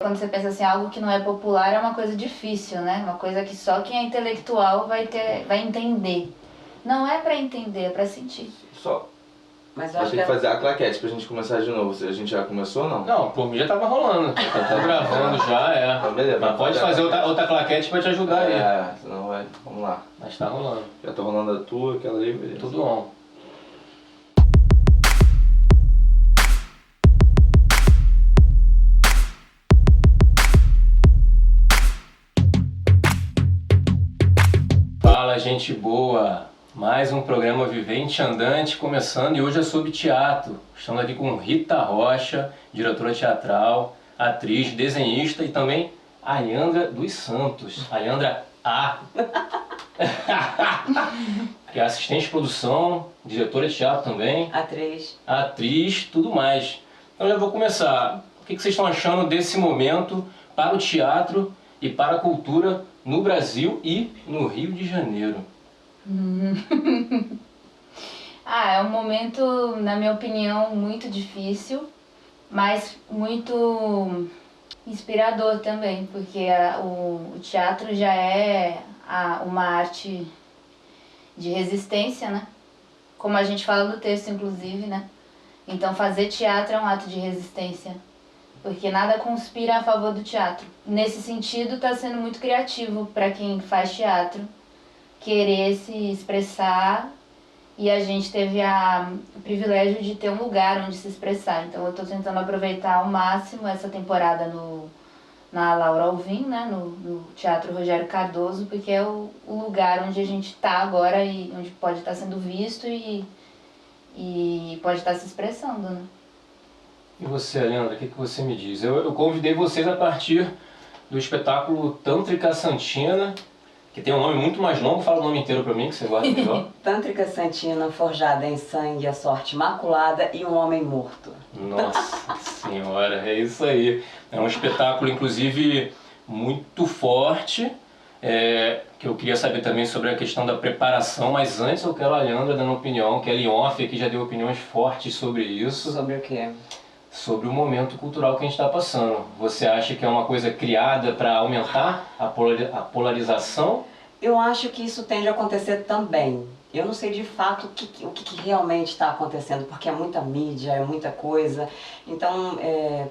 quando você pensa assim, algo que não é popular é uma coisa difícil, né? Uma coisa que só quem é intelectual vai entender. Não é pra entender, é pra sentir. Só. Mas eu Vai acho ter que fazer a claquete pra gente começar de novo. A gente já começou ou não? Não, por mim já tava rolando. Já tô gravando já, Então, beleza, Mas pode fazer outra claquete pra te ajudar aí. Senão vai. Vamos lá. Mas tá rolando. Já tá rolando a tua, aquela ali, beleza. Tudo on. Fala, gente boa! Mais um programa Vivente Andante começando, e hoje é sobre teatro. Estamos aqui com Rita Rocha, diretora teatral, atriz, desenhista e também Ayandra dos Santos. Ayandra A. Que é assistente de produção, diretora de teatro também. Atriz, tudo mais. Então já vou começar. O que vocês estão achando desse momento para o teatro e para a cultura no Brasil e no Rio de Janeiro? É um momento, na minha opinião, muito difícil, mas muito inspirador também, porque o teatro já é uma arte de resistência, né? Como a gente fala no texto, inclusive, né? Então fazer teatro é um ato de resistência, porque nada conspira a favor do teatro. Nesse sentido, está sendo muito criativo para quem faz teatro, querer se expressar, e a gente teve o privilégio de ter um lugar onde se expressar. Então eu estou tentando aproveitar ao máximo essa temporada na Laura Alvim, né, no Teatro Rogério Cardoso, porque é o lugar onde a gente está agora e onde pode estar sendo visto e pode estar se expressando, né? E você, Ayandra, o que você me diz? Eu convidei vocês a partir do espetáculo Tântrica Santina, que tem um nome muito mais longo. Fala o nome inteiro pra mim, que você guarda melhor. Tântrica Santina, forjada em sangue, a sorte imaculada e um homem morto. Nossa senhora, é isso aí. É um espetáculo, inclusive, muito forte, que eu queria saber também sobre a questão da preparação, mas antes eu quero a Ayandra dando opinião, que ela em off aqui já deu opiniões fortes sobre isso. Sobre o quê? Sobre o momento cultural que a gente está passando. Você acha que é uma coisa criada para aumentar a polarização? Eu acho que isso tende a acontecer também. Eu não sei de fato o que realmente está acontecendo, porque é muita mídia, é muita coisa. Então,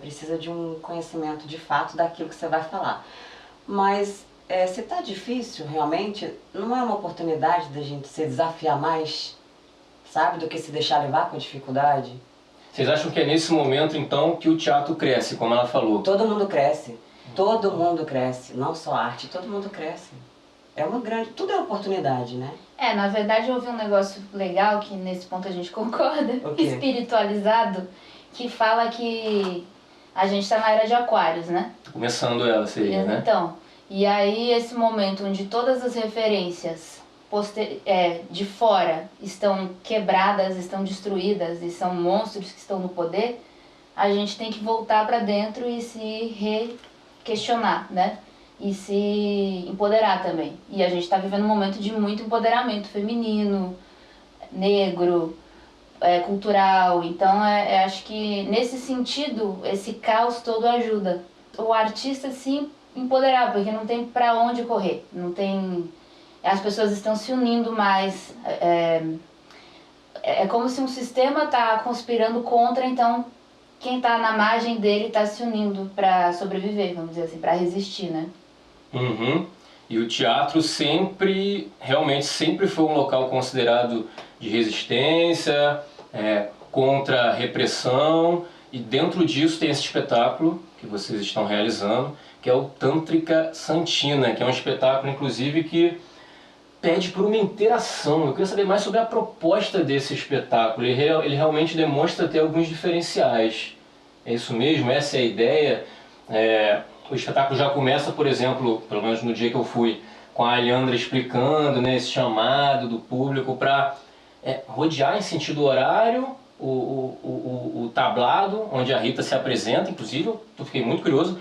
precisa de um conhecimento de fato daquilo que você vai falar. Mas, se está difícil realmente, não é uma oportunidade da gente se desafiar mais, sabe, do que se deixar levar com a dificuldade? Vocês acham que é nesse momento, então, que o teatro cresce, como ela falou? Todo mundo cresce. Todo mundo cresce. Não só arte, todo mundo cresce. É uma grande... Tudo é oportunidade, né? Na verdade eu ouvi um negócio legal, que nesse ponto a gente concorda, espiritualizado, que fala que a gente está na era de Aquários, né? Começando ela, seria, né? Então, e aí esse momento onde todas as referências de fora estão quebradas, estão destruídas e são monstros que estão no poder, a gente tem que voltar para dentro e se re-questionar, né? E se empoderar também. E a gente está vivendo um momento de muito empoderamento feminino, negro, cultural. Então acho que nesse sentido esse caos todo ajuda o artista a se empoderar, porque não tem para onde correr, não tem... As pessoas estão se unindo mais, é como se um sistema está conspirando contra, então quem está na margem dele está se unindo para sobreviver, vamos dizer assim, para resistir, né? Uhum. E o teatro realmente sempre foi um local considerado de resistência, contra a repressão, e dentro disso tem esse espetáculo que vocês estão realizando, que é o Tântrica Santina, que é um espetáculo, inclusive, que pede por uma interação. Eu queria saber mais sobre a proposta desse espetáculo. Ele realmente demonstra ter alguns diferenciais. É isso mesmo? Essa é a ideia? O espetáculo já começa, por exemplo, pelo menos no dia que eu fui, com a Ayandra explicando, né, esse chamado do público para rodear em sentido horário o tablado, onde a Rita se apresenta. Inclusive, eu fiquei muito curioso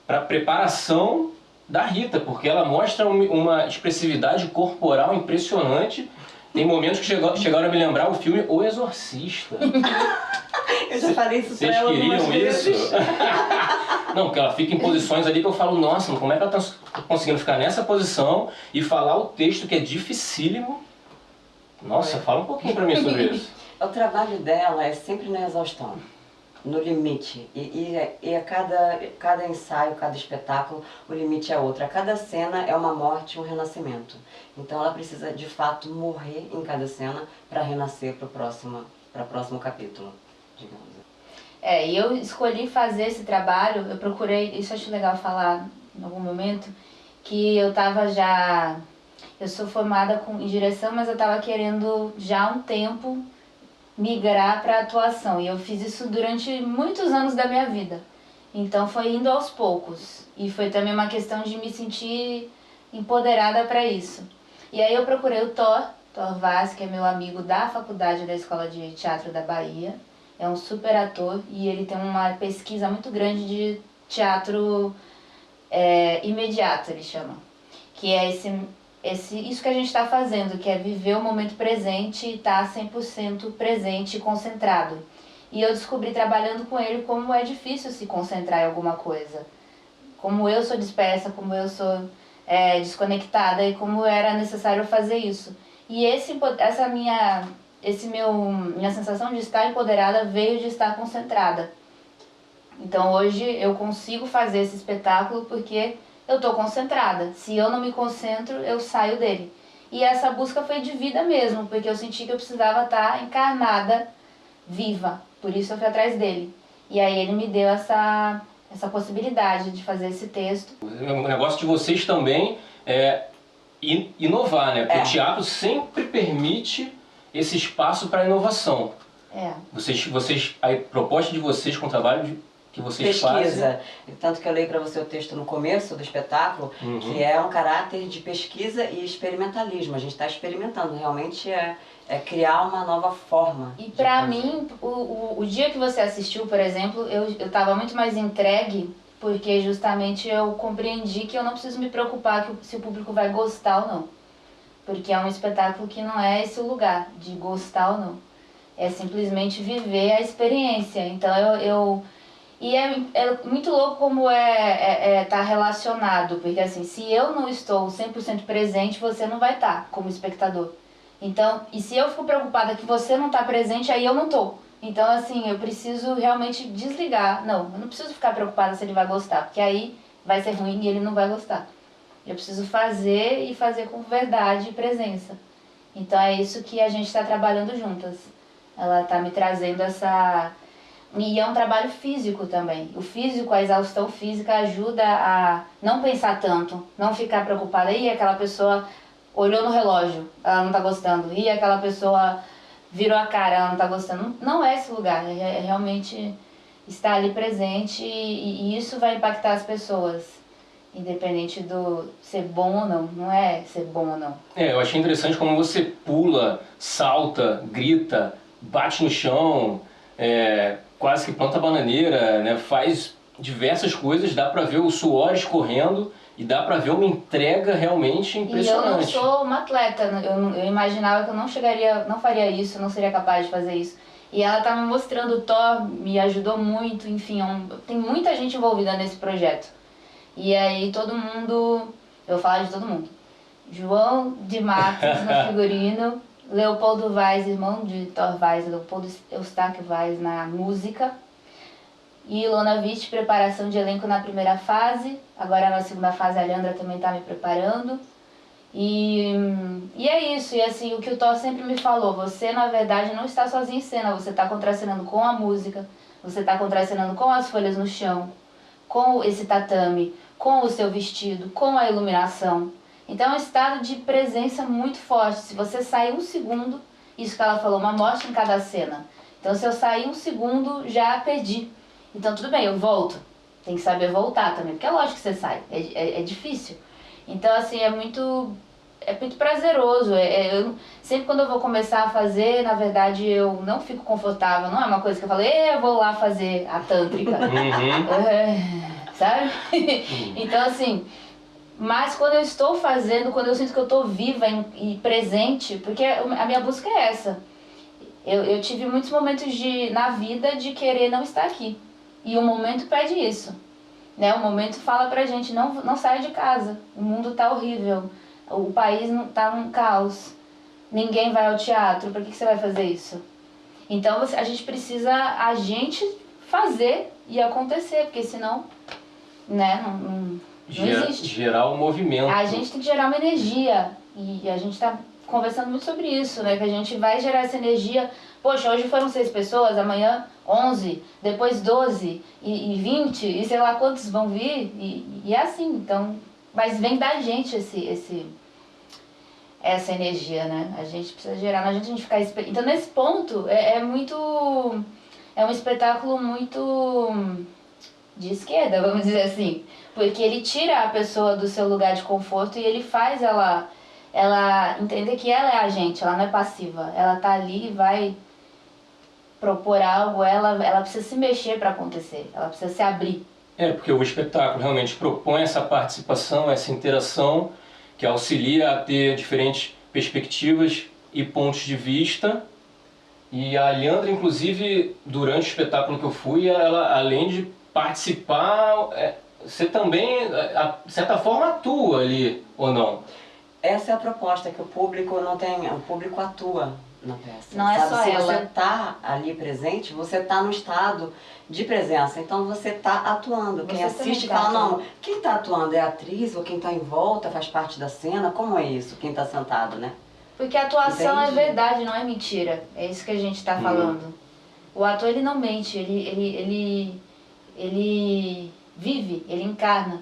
para a preparação da Rita, porque ela mostra uma expressividade corporal impressionante. Tem momentos que chegaram a me lembrar o filme O Exorcista. Eu já falei isso pra ela algumas vezes. Vocês queriam isso? Não, porque ela fica em posições ali que eu falo, nossa, como é que ela tá conseguindo ficar nessa posição e falar o texto que é dificílimo? Nossa, fala um pouquinho pra mim sobre isso. O trabalho dela é sempre na exaustão, no limite. E a cada ensaio, cada espetáculo, o limite é outro. A cada cena é uma morte, um renascimento. Então ela precisa, de fato, morrer em cada cena para renascer para o próximo capítulo, digamos. E eu escolhi fazer esse trabalho, eu procurei, isso eu acho legal falar em algum momento, que eu tava já... Eu sou formada em direção, mas eu tava querendo já há um tempo migrar para atuação. E eu fiz isso durante muitos anos da minha vida. Então foi indo aos poucos. E foi também uma questão de me sentir empoderada para isso. E aí eu procurei o Thor Vaz, que é meu amigo da faculdade da Escola de Teatro da Bahia. É um super ator e ele tem uma pesquisa muito grande de teatro imediato, ele chama. Que é isso que a gente está fazendo, que é viver o momento presente e estar 100% presente e concentrado. E eu descobri trabalhando com ele como é difícil se concentrar em alguma coisa. Como eu sou dispersa, como eu sou desconectada e como era necessário fazer isso. E minha sensação de estar empoderada veio de estar concentrada. Então hoje eu consigo fazer esse espetáculo porque eu estou concentrada. Se eu não me concentro, eu saio dele. E essa busca foi de vida mesmo, porque eu senti que eu precisava estar encarnada, viva. Por isso eu fui atrás dele. E aí ele me deu essa possibilidade de fazer esse texto. O negócio de vocês também é inovar, né? Porque o teatro sempre permite esse espaço para inovação. A proposta de vocês com o trabalho que vocês pesquisa. fazem... Tanto que eu leio para você o texto no começo do espetáculo, que é um caráter de pesquisa e experimentalismo. A gente está experimentando, realmente é criar uma nova forma. E para mim, o dia que você assistiu, por exemplo, eu estava muito mais entregue, porque justamente eu compreendi que eu não preciso me preocupar se o público vai gostar ou não. Porque é um espetáculo que não é esse o lugar de gostar ou não. É simplesmente viver a experiência. Então E é muito louco como tá relacionado, porque assim, se eu não estou 100% presente, você não vai estar como espectador. Então, e se eu fico preocupada que você não está presente, aí eu não tô. Então, assim, eu preciso realmente desligar. Não, eu não preciso ficar preocupada se ele vai gostar, porque aí vai ser ruim e ele não vai gostar. Eu preciso fazer e fazer com verdade e presença. Então é isso que a gente está trabalhando juntas. Ela está me trazendo essa... E é um trabalho físico também. O físico, a exaustão física ajuda a não pensar tanto, não ficar preocupada. E aquela pessoa olhou no relógio, ela não tá gostando. E aquela pessoa virou a cara, ela não tá gostando. Não é esse lugar, é realmente estar ali presente e isso vai impactar as pessoas. Independente do ser bom ou não, não é ser bom ou não. Eu achei interessante como você pula, salta, grita, bate no chão, quase que planta bananeira, né? Faz diversas coisas, dá pra ver o suor escorrendo e dá pra ver uma entrega realmente impressionante. E eu não sou uma atleta, eu imaginava que eu não faria isso, não seria capaz de fazer isso. E ela tá me mostrando, o Thor me ajudou muito, enfim, tem muita gente envolvida nesse projeto. E aí todo mundo, eu vou falar de todo mundo, João de Matos no figurino, Leopoldo Vaz, irmão de Thor Vaz, Leopoldo Eustáquio Vaz na música, e Ilona Witt, preparação de elenco na primeira fase, agora na segunda fase a Leandra também está me preparando. E é isso, e assim, o que o Thor sempre me falou, você na verdade não está sozinho em cena, você está contracenando com a música, você está contracenando com as folhas no chão, com esse tatame, com o seu vestido, com a iluminação. Então é um estado de presença muito forte. Se você sair um segundo, isso que ela falou, uma morte em cada cena. Então se eu sair um segundo, já perdi. Então tudo bem, eu volto. Tem que saber voltar também, porque é lógico que você sai, é difícil. Então assim, é muito prazeroso. Sempre quando eu vou começar a fazer, na verdade eu não fico confortável. Não é uma coisa que eu falo, eu vou lá fazer a tântrica. Sabe? Então assim, mas quando eu estou fazendo, quando eu sinto que eu estou viva e presente, porque a minha busca é essa. Eu tive muitos momentos na vida de querer não estar aqui. E o momento pede isso. Né? O momento fala pra gente, não saia de casa, o mundo tá horrível, o país não tá um caos, ninguém vai ao teatro, por que você vai fazer isso? Então a gente precisa fazer e acontecer, porque senão, né, não existe. Gerar o movimento. A gente tem que gerar uma energia, e a gente tá conversando muito sobre isso, né, que a gente vai gerar essa energia. Poxa, hoje foram 6 pessoas, amanhã 11, depois 12 e 20, e sei lá quantos vão vir, e é assim, então, mas vem da gente essa energia, né? A gente precisa gerar, não adianta a gente ficar... Então, nesse ponto, é um espetáculo muito de esquerda, vamos dizer assim, porque ele tira a pessoa do seu lugar de conforto e ele faz ela entender que ela é agente, ela não é passiva, ela tá ali e vai propor algo, ela precisa se mexer para acontecer, ela precisa se abrir. Porque o espetáculo realmente propõe essa participação, essa interação, que auxilia a ter diferentes perspectivas e pontos de vista. E a Leandra, inclusive, durante o espetáculo que eu fui, ela, além de participar, você também, de certa forma, atua ali, ou não? Essa é a proposta, que o público não tem, o público atua na peça. Não é só Se ela. você está ali presente, você está no estado de presença, então você está atuando. Quem Você assiste também tá fala, não, atuando. quem está atuando é a atriz, ou quem está em volta faz parte da cena, como é isso, quem está sentado, né? Porque a atuação Entendi. é verdade, não é mentira. É isso que a gente está falando. O ator, ele não mente, ele vive, ele encarna.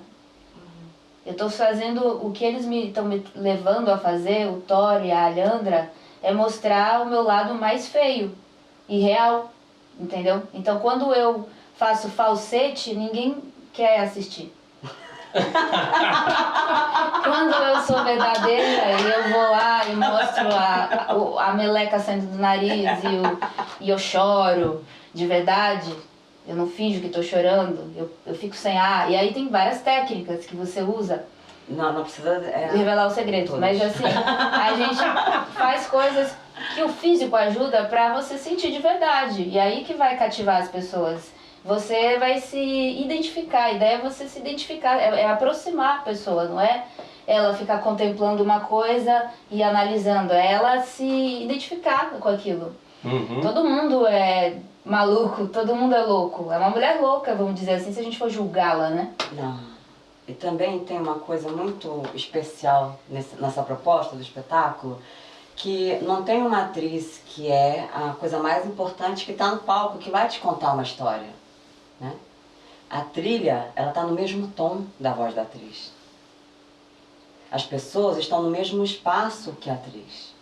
Eu estou fazendo o que eles estão me levando a fazer, o Thor e a Alhandra, é mostrar o meu lado mais feio e real, entendeu? Então, quando eu faço falsete, ninguém quer assistir. Quando eu sou verdadeira e eu vou lá e mostro a meleca saindo do nariz e eu choro de verdade, eu não finjo que estou chorando, eu fico sem ar. E aí tem várias técnicas que você usa. Não precisa... revelar o segredo, todas. mas assim, a gente faz coisas que o físico ajuda pra você sentir de verdade. E aí que vai cativar as pessoas. Você vai se identificar, a ideia é você se identificar, é aproximar a pessoa, não é ela ficar contemplando uma coisa e analisando, é ela se identificar com aquilo. Todo mundo é maluco, todo mundo é louco. É uma mulher louca, vamos dizer assim, se a gente for julgá-la, né? Não. E também tem uma coisa muito especial nessa proposta do espetáculo, que não tem uma atriz que é a coisa mais importante que está no palco, que vai te contar uma história, né? A trilha, ela está no mesmo tom da voz da atriz. As pessoas estão no mesmo espaço que a atriz.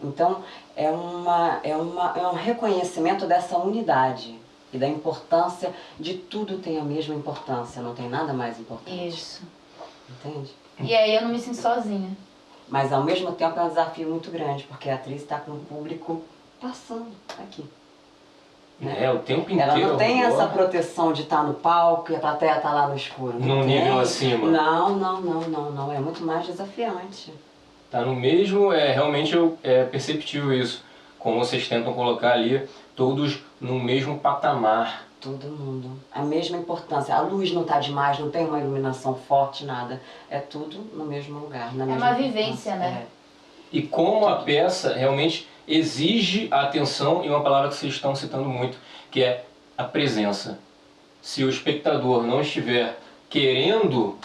Então, é um reconhecimento dessa unidade e da importância de tudo tem a mesma importância, não tem nada mais importante. Isso. Entende? E aí eu não me sinto sozinha. Mas ao mesmo tempo é um desafio muito grande, porque a atriz está com o público passando aqui. O tempo inteiro. Ela não tem agora, essa proteção de estar no palco e a plateia está lá no escuro. Num nível acima. Não. É muito mais desafiante. Tá no mesmo, realmente é perceptível isso. Como vocês tentam colocar ali, todos no mesmo patamar. Todo mundo. A mesma importância. A luz não está demais, não tem uma iluminação forte, nada. É tudo no mesmo lugar. Na mesma uma vivência, né? E como a peça realmente exige a atenção, e uma palavra que vocês estão citando muito, que é a presença. Se o espectador não estiver querendo,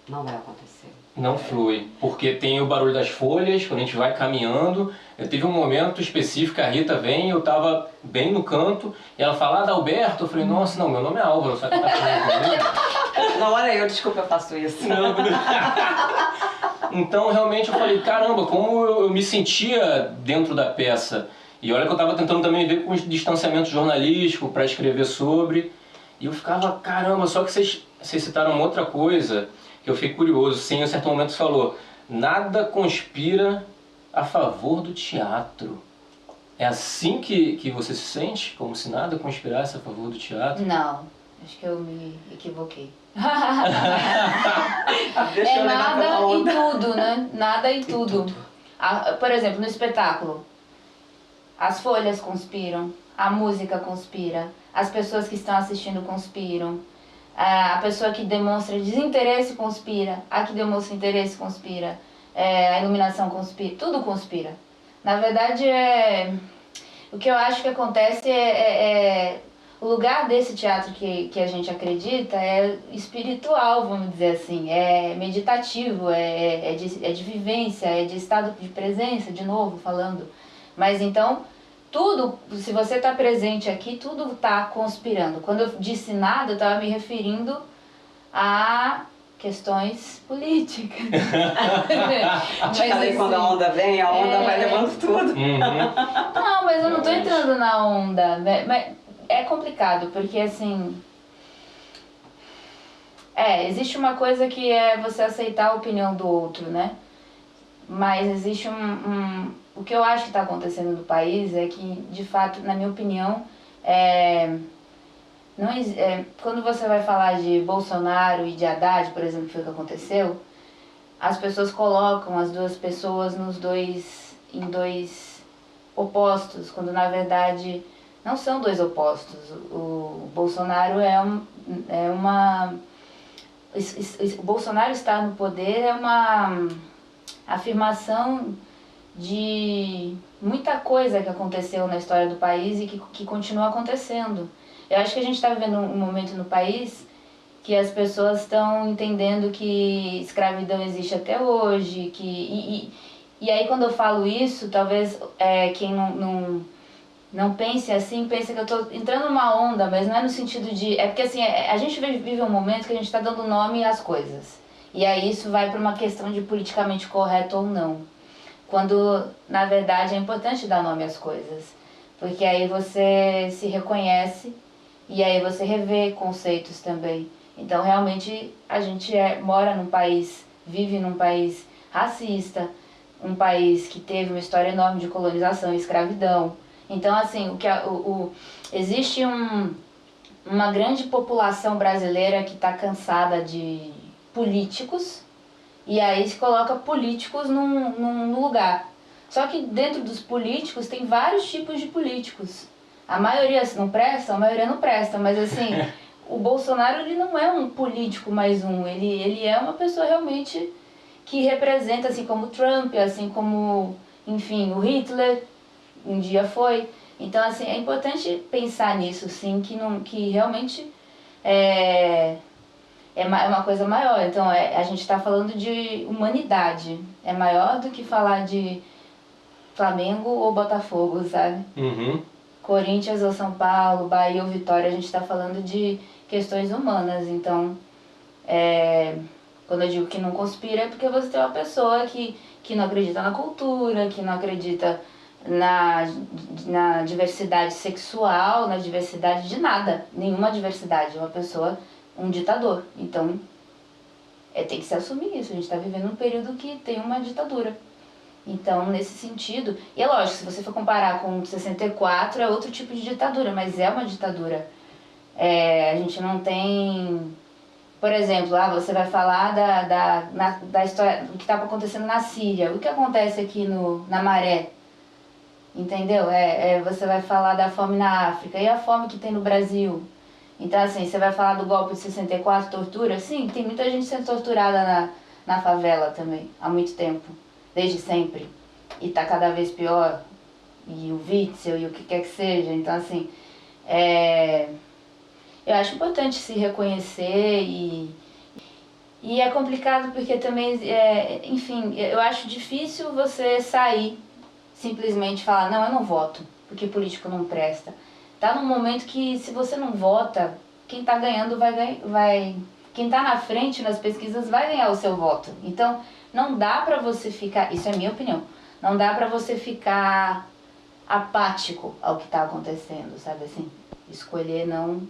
Não vai acontecer. não flui. Porque tem o barulho das folhas, quando a gente vai caminhando. Eu tive um momento específico, a Rita vem, eu estava bem no canto, e ela fala, Adalberto, eu falei, nossa, não, meu nome é Álvaro, só que tá falando comigo. Não, olha eu, desculpa, eu faço isso. Não. Então, realmente, eu falei, caramba, como eu me sentia dentro da peça. E olha que eu estava tentando também ver com o distanciamento jornalístico para escrever sobre. E eu ficava, caramba, só que vocês citaram uma outra coisa que eu fiquei curioso. Sim, em um certo momento você falou, nada conspira a favor do teatro. É assim que você se sente? Como se nada conspirasse a favor do teatro? Não, acho que eu me equivoquei. Deixa eu levar pela Nada e onda. tudo, né? Nada e tudo. Por exemplo, no espetáculo, as folhas conspiram, a música conspira, as pessoas que estão assistindo conspiram, A pessoa que demonstra desinteresse conspira, a que demonstra interesse conspira, a iluminação conspira, tudo conspira. Na verdade, o que eu acho que acontece o lugar desse teatro que a gente acredita é espiritual, vamos dizer assim, é meditativo, é de vivência, é de estado de presença, de novo falando. Mas então, tudo, se você está presente aqui, tudo está conspirando. Quando eu disse nada, eu estava me referindo a questões políticas. Te falei, assim, quando a onda vem, a onda vai levando tudo. Não, mas eu não estou entrando na onda. Mas é complicado, porque assim... existe uma coisa que é você aceitar a opinião do outro, né? Mas existe o que eu acho que está acontecendo no país é que, de fato, na minha opinião, quando você vai falar de Bolsonaro e de Haddad, por exemplo, que foi o que aconteceu, as pessoas colocam as duas pessoas em dois opostos, quando na verdade não são dois opostos. O Bolsonaro o Bolsonaro estar no poder é uma afirmação de muita coisa que aconteceu na história do país e que continua acontecendo. Eu acho que a gente está vivendo um momento no país que as pessoas estão entendendo que escravidão existe até hoje, e aí quando eu falo isso, talvez quem não pense assim, pense que eu estou entrando numa onda, mas não é no sentido de... É porque assim, a gente vive um momento que a gente está dando nome às coisas. E aí isso vai para uma questão de politicamente correto ou não. Quando, na verdade, é importante dar nome às coisas. Porque aí você se reconhece e aí você revê conceitos também. Então, realmente, a gente mora num país, vive num país racista, um país que teve uma história enorme de colonização e escravidão. Então, assim, existe uma grande população brasileira que está cansada de políticos, e aí se coloca políticos num lugar. Só que dentro dos políticos tem vários tipos de políticos. A maioria não presta, a maioria não presta, mas assim, o Bolsonaro ele não é um político mais um, ele é uma pessoa realmente que representa, assim como o Trump, assim como, enfim, o Hitler um dia foi. Então, assim, é importante pensar nisso, sim, que realmente é uma coisa maior. Então, a gente está falando de humanidade. É maior do que falar de Flamengo ou Botafogo, sabe? Corinthians ou São Paulo, Bahia ou Vitória, a gente está falando de questões humanas. Então, quando eu digo que não conspira, é porque você tem uma pessoa que não acredita na cultura, que não acredita na diversidade sexual, na diversidade de nada, nenhuma diversidade, uma pessoa, um ditador. Então, tem que se assumir isso, a gente está vivendo um período que tem uma ditadura. Então, nesse sentido, e é lógico, se você for comparar com 64, é outro tipo de ditadura, mas é uma ditadura. A gente não tem... Por exemplo, você vai falar da história, do que estava acontecendo na Síria, o que acontece aqui na Maré, entendeu? Você vai falar da fome na África, e a fome que tem no Brasil. Então, assim, você vai falar do golpe de 64, tortura? Sim, tem muita gente sendo torturada na favela também, há muito tempo, desde sempre. E tá cada vez pior, e o Witzel, e o que quer que seja. Então, assim, eu acho importante se reconhecer e é complicado porque também, enfim, eu acho difícil você sair, simplesmente falar, não, eu não voto, porque político não presta. Tá num momento que se você não vota, quem tá ganhando quem tá na frente nas pesquisas vai ganhar o seu voto. Então, não dá pra você ficar, isso é minha opinião, não dá pra você ficar apático ao que tá acontecendo, sabe assim? Escolher não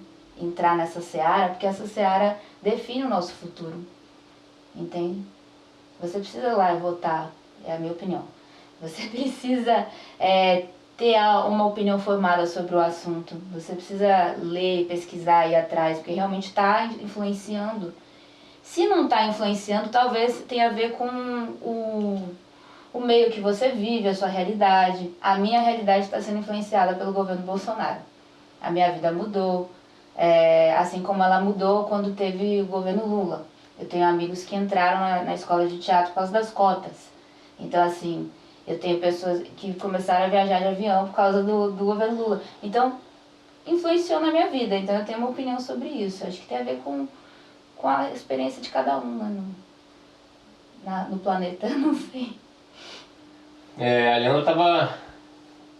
entrar nessa seara, porque essa seara define o nosso futuro, entende? Você precisa ir lá e votar, é a minha opinião. Você precisa ter uma opinião formada sobre o assunto. Você precisa ler, pesquisar, ir atrás, porque realmente está influenciando. Se não está influenciando, talvez tenha a ver com o meio que você vive, a sua realidade. A minha realidade está sendo influenciada pelo governo Bolsonaro. A minha vida mudou, assim como ela mudou quando teve o governo Lula. Eu tenho amigos que entraram na escola de teatro por causa das cotas. Então, assim, eu tenho pessoas que começaram a viajar de avião por causa do governo Lula. Então, influenciou na minha vida. Então, eu tenho uma opinião sobre isso. Acho que tem a ver com a experiência de cada um no planeta, não sei. A Leandra estava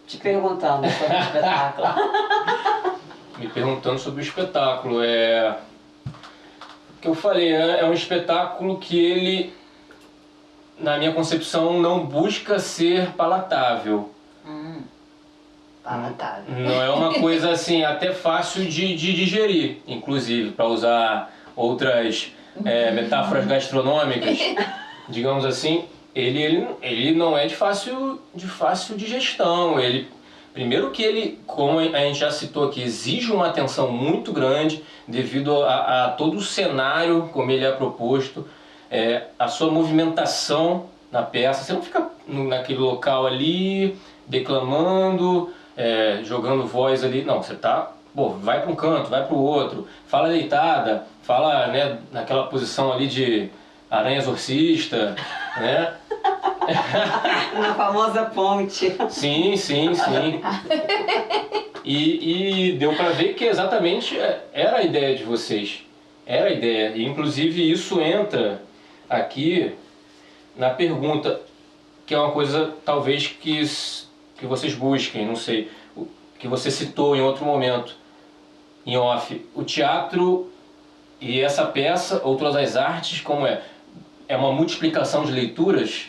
Te perguntando sobre o espetáculo. me perguntando sobre o espetáculo. O que eu falei, é um espetáculo que ele, na minha concepção, não busca ser palatável. Palatável. Não é uma coisa assim, até fácil de digerir, inclusive, para usar outras metáforas gastronômicas, digamos assim. Ele não é de fácil digestão. Primeiro que ele, como a gente já citou aqui, exige uma atenção muito grande devido a todo o cenário, como ele é proposto, a sua movimentação na peça. Você não fica naquele local ali, declamando, jogando voz ali. Não, você tá, vai para um canto, vai para o outro, fala deitada, fala, né, naquela posição ali de aranha exorcista, né? Na famosa ponte. Sim. E deu para ver que exatamente era a ideia de vocês. Era a ideia. E inclusive isso entra aqui na pergunta, que é uma coisa talvez que vocês busquem, não sei, que você citou em outro momento, em off. O teatro e essa peça, ou todas as artes, como é? É uma multiplicação de leituras?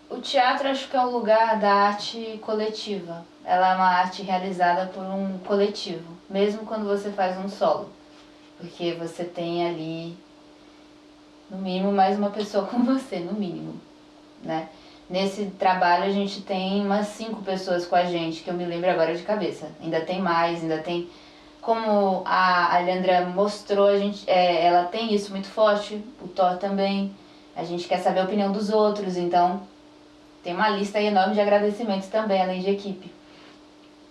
O teatro acho que é o lugar da arte coletiva. Ela é uma arte realizada por um coletivo, mesmo quando você faz um solo. Porque você tem ali, no mínimo, mais uma pessoa com você, no mínimo, né? Nesse trabalho a gente tem umas 5 pessoas com a gente, que eu me lembro agora de cabeça. Ainda tem mais, ainda tem... Como a Leandra mostrou, ela tem isso muito forte, o Thor também. A gente quer saber a opinião dos outros, então tem uma lista aí enorme de agradecimentos também, além de equipe.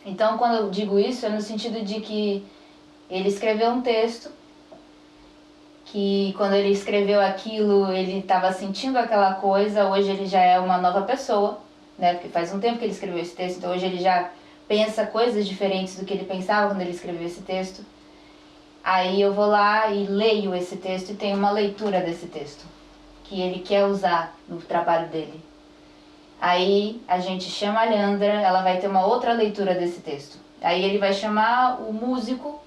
Então, quando eu digo isso, é no sentido de que ele escreveu um texto, que quando ele escreveu aquilo, ele estava sentindo aquela coisa, hoje ele já é uma nova pessoa, né? Porque faz um tempo que ele escreveu esse texto, então hoje ele já pensa coisas diferentes do que ele pensava quando ele escreveu esse texto. Aí eu vou lá e leio esse texto e tenho uma leitura desse texto, que ele quer usar no trabalho dele. Aí a gente chama a Leandra, ela vai ter uma outra leitura desse texto. Aí ele vai chamar o músico,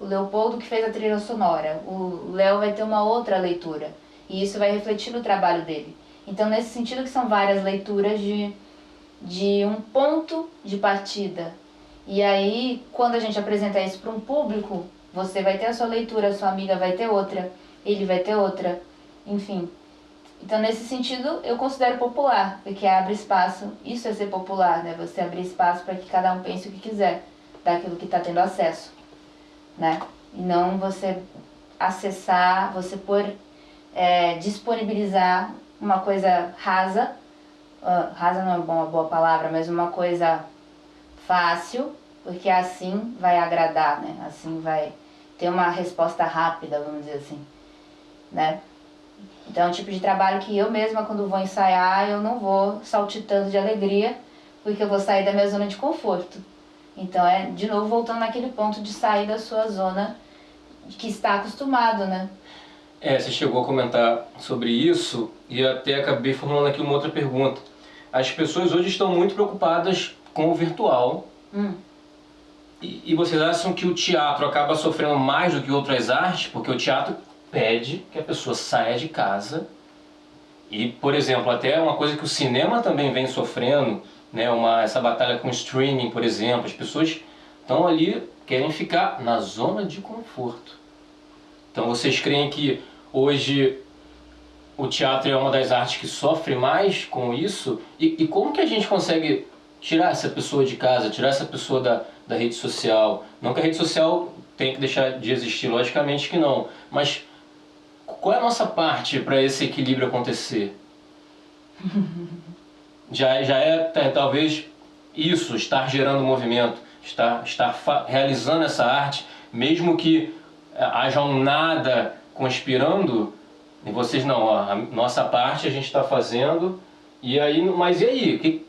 o Leopoldo, que fez a trilha sonora. O Léo vai ter uma outra leitura. E isso vai refletir no trabalho dele. Então, nesse sentido que são várias leituras de um ponto de partida. E aí, quando a gente apresenta isso para um público, você vai ter a sua leitura, a sua amiga vai ter outra, ele vai ter outra, enfim. Então, nesse sentido, eu considero popular, porque abre espaço, isso é ser popular, né? Você abrir espaço para que cada um pense o que quiser, daquilo que está tendo acesso, né? E não você acessar, você disponibilizar uma coisa rasa, rasa não é uma boa palavra, mas uma coisa fácil, porque assim vai agradar, né? Assim vai ter uma resposta rápida, vamos dizer assim, né? Então é um tipo de trabalho que eu mesma, quando vou ensaiar, eu não vou saltitando de alegria, porque eu vou sair da minha zona de conforto. Então de novo, voltando naquele ponto de sair da sua zona que está acostumado, né? Você chegou a comentar sobre isso e até acabei formulando aqui uma outra pergunta. As pessoas hoje estão muito preocupadas com o virtual. E vocês acham que o teatro acaba sofrendo mais do que outras artes? Porque o teatro pede que a pessoa saia de casa. E, por exemplo, até uma coisa que o cinema também vem sofrendo, né? Essa batalha com o streaming, por exemplo. As pessoas estão ali, querem ficar na zona de conforto. Então vocês creem que hoje o teatro é uma das artes que sofre mais com isso? E como que a gente consegue tirar essa pessoa de casa, tirar essa pessoa da rede social? Não que a rede social tenha que deixar de existir, logicamente que não. Mas qual é a nossa parte para esse equilíbrio acontecer? Já é talvez isso, estar gerando movimento. estar realizando essa arte, mesmo que haja um nada conspirando, e vocês não, ó, a nossa parte a gente está fazendo, e aí, mas e aí?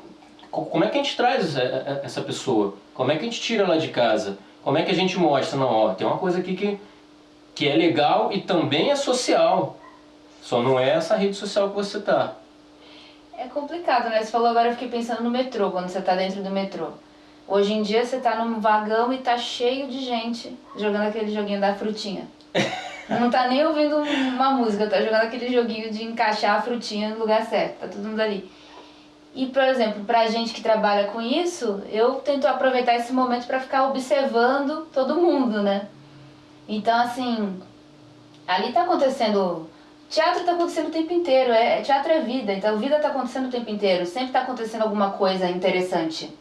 Como é que a gente traz essa pessoa? Como é que a gente tira ela de casa? Como é que a gente mostra? Não, ó, tem uma coisa aqui que é legal e também é social. Só não é essa rede social que você tá. É complicado, né? Você falou agora, eu fiquei pensando no metrô, quando você tá dentro do metrô. Hoje em dia você tá num vagão e tá cheio de gente jogando aquele joguinho da frutinha. Não tá nem ouvindo uma música, tá jogando aquele joguinho de encaixar a frutinha no lugar certo, tá todo mundo ali. E, por exemplo, pra gente que trabalha com isso, eu tento aproveitar esse momento pra ficar observando todo mundo, né? Então, assim, ali tá acontecendo... Teatro tá acontecendo o tempo inteiro, teatro é vida, então a vida tá acontecendo o tempo inteiro. Sempre tá acontecendo alguma coisa interessante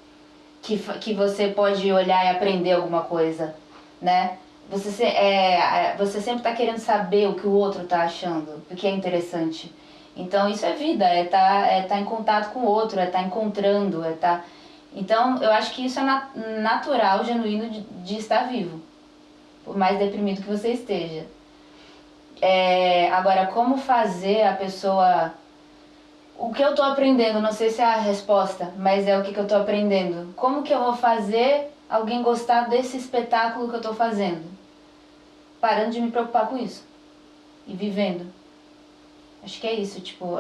que você pode olhar e aprender alguma coisa, né? Você sempre tá querendo saber o que o outro tá achando, o que é interessante. Então isso é vida, tá em contato com o outro, tá encontrando, Então eu acho que isso é natural, genuíno de estar vivo, por mais deprimido que você esteja. Agora, como fazer a pessoa... O que eu tô aprendendo, não sei se é a resposta, mas é o que eu tô aprendendo. Como que eu vou fazer alguém gostar desse espetáculo que eu tô fazendo? Parando de me preocupar com isso. E vivendo. Acho que é isso, tipo,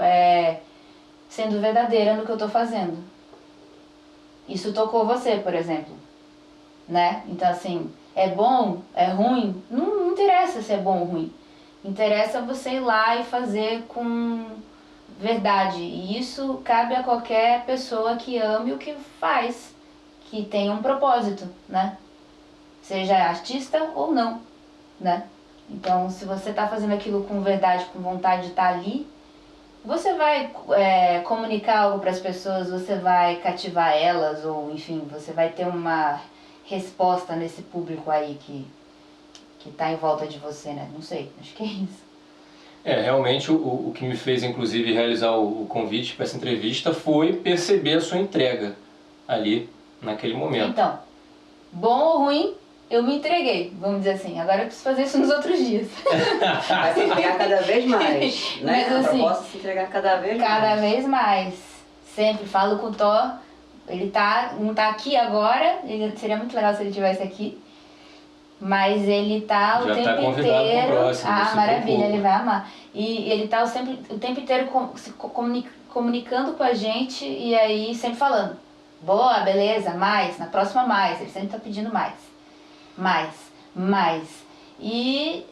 sendo verdadeira no que eu tô fazendo. Isso tocou você, por exemplo, né? Então, assim, é bom, é ruim, não interessa se é bom ou ruim. Interessa você ir lá e fazer com verdade. E isso cabe a qualquer pessoa que ame o que faz, que tenha um propósito, né? Seja artista ou não, né? Então, se você está fazendo aquilo com verdade, com vontade de estar ali, você vai comunicar algo para as pessoas, você vai cativar elas, ou enfim, você vai ter uma resposta nesse público aí que está em volta de você, né? Não sei, acho que é isso. Realmente o que me fez, inclusive, realizar o convite para essa entrevista foi perceber a sua entrega ali, naquele momento. Então, bom ou ruim, eu me entreguei, vamos dizer assim. Agora eu preciso fazer isso nos outros dias. Vai se entregar cada vez mais, né? Mas, assim, A proposta é se entregar cada vez mais. Cada vez mais. Sempre falo com o Thor. Ele não tá aqui agora, seria muito legal se ele estivesse aqui. Mas ele tá o Já tempo tá convidado inteiro. pro próximo, Maravilha, ele vai amar. E ele tá o tempo inteiro comunicando com a gente e aí sempre falando: boa, beleza, mais, na próxima mais. Ele sempre tá pedindo mais. Mais. E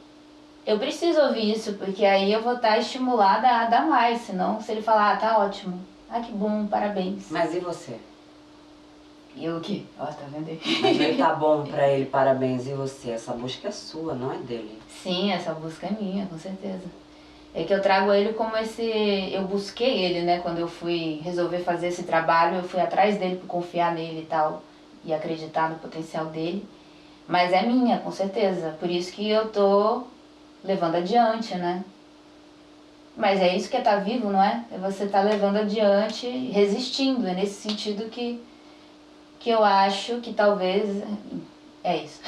eu preciso ouvir isso, porque aí eu vou estar estimulada a dar mais. Senão, se ele falar, tá ótimo, que bom, parabéns. Mas e você? E eu o quê? Ó, tá vendo aí? Mas ele tá bom pra ele, parabéns. E você? Essa busca é sua, não é dele. Sim, essa busca é minha, com certeza. É que eu trago ele como eu busquei ele, né? Quando eu fui resolver fazer esse trabalho, eu fui atrás dele por confiar nele e tal, e acreditar no potencial dele. Mas é minha, com certeza. Por isso que eu tô levando adiante, né? Mas é isso que é estar vivo, não é? É você estar levando adiante, resistindo. É nesse sentido que eu acho que talvez... É isso.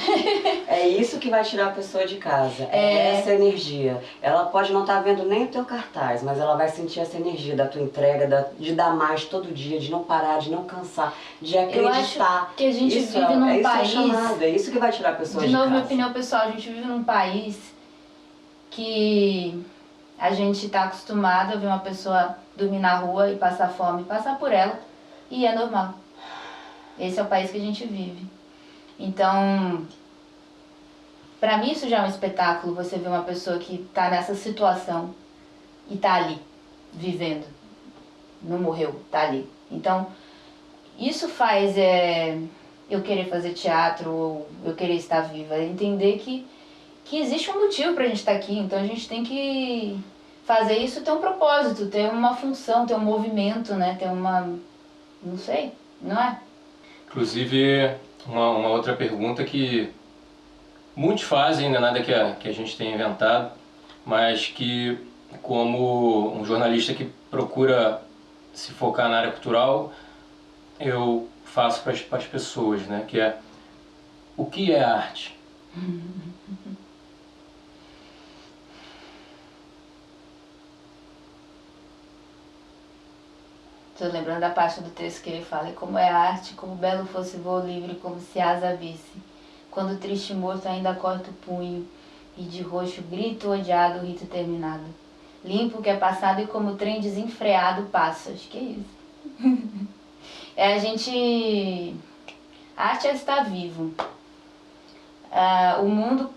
É isso que vai tirar a pessoa de casa. É essa energia. Ela pode não estar vendo nem o teu cartaz, mas ela vai sentir essa energia da tua entrega, de dar mais todo dia, de não parar, de não cansar, de acreditar. Eu acho que a gente vive num país... Isso é chamado, é isso que vai tirar a pessoa de novo, casa. minha opinião pessoal, a gente vive num país que a gente está acostumado a ver uma pessoa dormir na rua e passar fome, passar por ela, e é normal. Esse é o país que a gente vive. Então, pra mim isso já é um espetáculo, você ver uma pessoa que tá nessa situação e tá ali, vivendo. Não morreu, tá ali. Então, isso faz eu querer fazer teatro, ou eu querer estar viva, entender que existe um motivo pra gente estar aqui, então a gente tem que fazer isso ter um propósito, ter uma função, ter um movimento, né? Ter uma... não sei, não é? Inclusive, uma outra pergunta que muitos fazem, não é nada que a gente tenha inventado, mas que, como um jornalista que procura se focar na área cultural, eu faço para as pessoas, né? Que é o que é arte? Tô lembrando da parte do texto que ele fala: e como é a arte, como belo fosse voo livre, como se asa visse. Quando o triste morto ainda corta o punho, e de roxo grito odiado o rito terminado. Limpo o que é passado e como o trem desenfreado passa. Acho que é isso. É a gente... A arte é estar vivo. O mundo...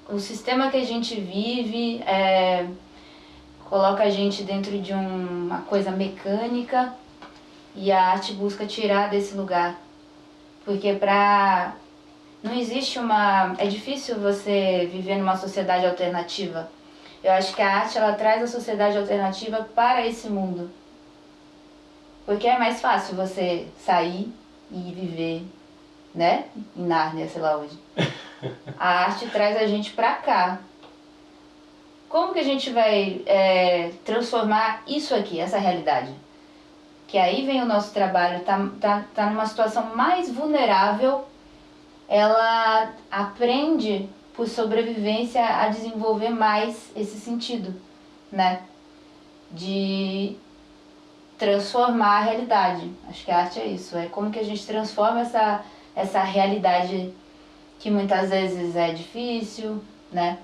o sistema que a gente vive coloca a gente dentro de uma coisa mecânica e a arte busca tirar desse lugar. Porque não existe uma... É difícil você viver numa sociedade alternativa. Eu acho que a arte, ela traz a sociedade alternativa para esse mundo. Porque é mais fácil você sair e viver, né? Em Nárnia, sei lá onde. A arte traz a gente pra cá. Como que a gente vai transformar isso aqui, essa realidade? Que aí vem o nosso trabalho, tá numa situação mais vulnerável. Ela aprende, por sobrevivência, a desenvolver mais esse sentido, né? De transformar a realidade. Acho que a arte é isso, é como que a gente transforma essa realidade que muitas vezes é difícil, né?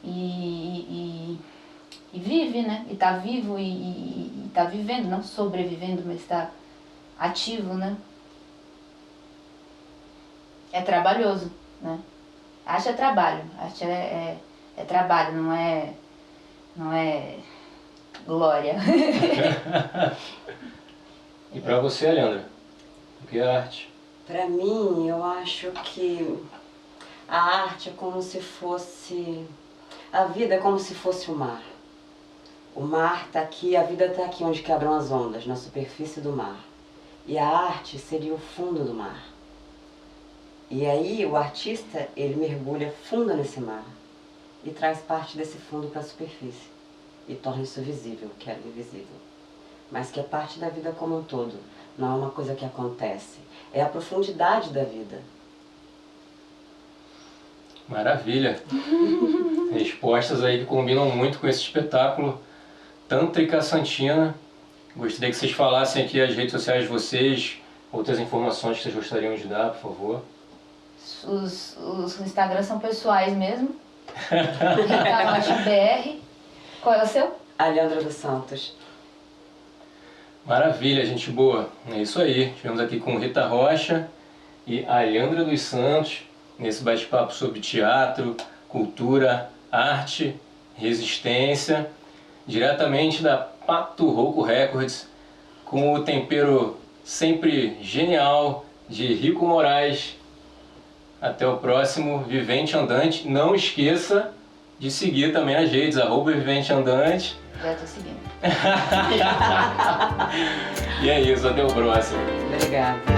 E vive, né? E tá vivo e tá vivendo, não sobrevivendo, mas tá ativo, né? É trabalhoso, né? Arte é trabalho, arte é trabalho, não é glória. E para você, Alejandra, o que é arte? Para mim, eu acho que a arte é como se fosse... A vida é como se fosse o mar. O mar está aqui, a vida está aqui onde quebram as ondas, na superfície do mar. E a arte seria o fundo do mar. E aí o artista, ele mergulha fundo nesse mar e traz parte desse fundo para a superfície e torna isso visível, que era invisível. Mas que é parte da vida como um todo, não é uma coisa que acontece, é a profundidade da vida. Maravilha! Respostas aí que combinam muito com esse espetáculo Tântrica Santina. Gostaria que vocês falassem aqui as redes sociais de vocês, outras informações que vocês gostariam de dar, por favor. Os Instagrams são pessoais mesmo. Rita Rocha BR. Qual é o seu? Alejandra dos Santos. Maravilha, gente boa. É isso aí. Estivemos aqui com Rita Rocha e Alejandra dos Santos nesse bate-papo sobre teatro, cultura, arte, resistência, diretamente da Pato Rouco Records, com o tempero sempre genial de Rico Moraes. Até o próximo Vivente Andante. Não esqueça de seguir também as redes, @Vivente Andante. Já tô seguindo. E é isso, até o próximo. Obrigada.